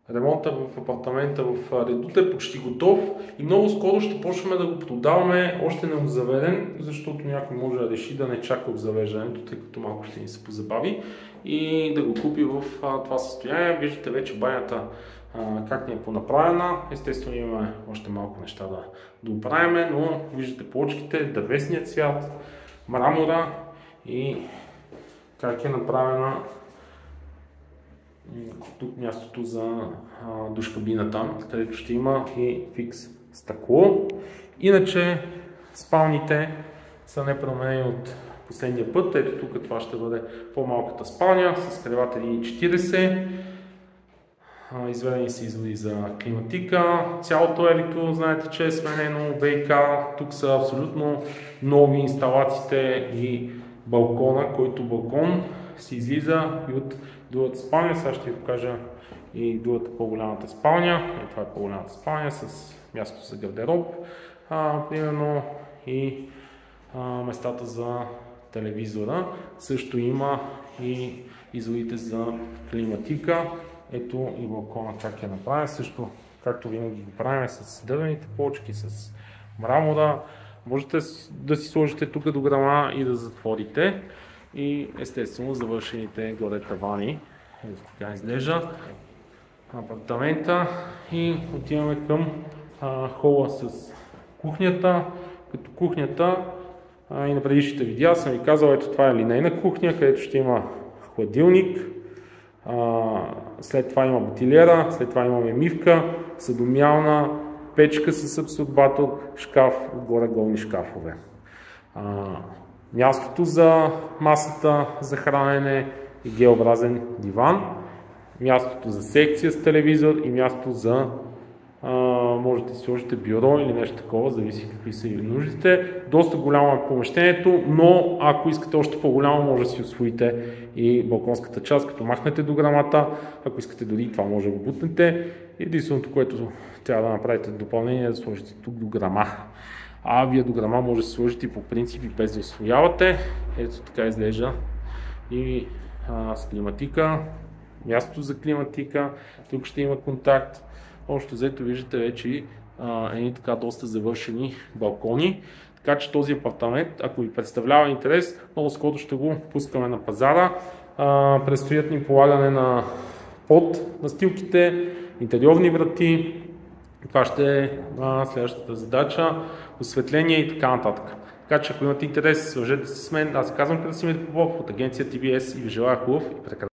Ремонта в апартамента в Редута е почти готов и много скоро ще почнем да го продаваме още необзаведен, защото някой може да реши да не чака обзавеждането, тъй като малко ще ни се позабави и да го купи в това състояние. Виждате вече банята как ни е понаправена. Естествено имаме още малко неща да оправим, но виждате плочките, дървесният цвят, мрамора и как е направена тук мястото за душкабината, където ще има и фикс стъкло. Иначе спалните са непроменени от последния път. Ето тук това ще бъде по-малката спалня с кревата 1,40. Изведени са изводи за климатика. Цялото електро, знаете, че е сменено, ВИК. Тук са абсолютно нови инсталациите и балкона, който балкон се излиза и от другата спалня. Сега ще ви покажа и другата по-голямата спалня. Това е по-голямата спалня с място за гардероб, примерно, и местата за телевизора. Също има и изводите за климатика. Ето и балкона как е направен. Също, както винаги го правим с дървените плочки, с мрамора. Можете да си сложите тук дограма и да затворите. И естествено завършените горе тавани. Ето така изглежда апартамента. И отиваме към хола с кухнята. Като кухнята и на предишните видеа съм ви казал, ето това е линейна кухня, където ще има хладилник. След това има бутилера, след това имаме мивка, съдомиална, печка с абсорбатор, шкаф, отгоре голни шкафове. Мястото за масата за хранене и Г-образен диван, мястото за секция с телевизор и място за можете да си сложите бюро или нещо такова, зависи какви са и нуждите. Доста голямо е помещението, но ако искате още по-голямо, може да си усвоите и балконската част, като махнете дограмата. Ако искате дори това може да го бутнете. Единственото, което трябва да направите допълнение е да сложите тук дограма. Вие дограма може да се сложите по принцип и без да усвоявате. Ето така изглежда и с климатика. Мястото за климатика. Тук ще има контакт. Общо взето виждате вече едни така доста завършени балкони. Така че този апартамент, ако ви представлява интерес, много скоро ще го пускаме на пазара. Предстоят ни полагане на под настилките, интериорни врати. Това ще е следващата задача, осветление и така нататък. Така че ако имате интерес, свържете се с мен. Аз се казвам Красимир Попов от агенция TBS и ви желая хубав и прекрасен.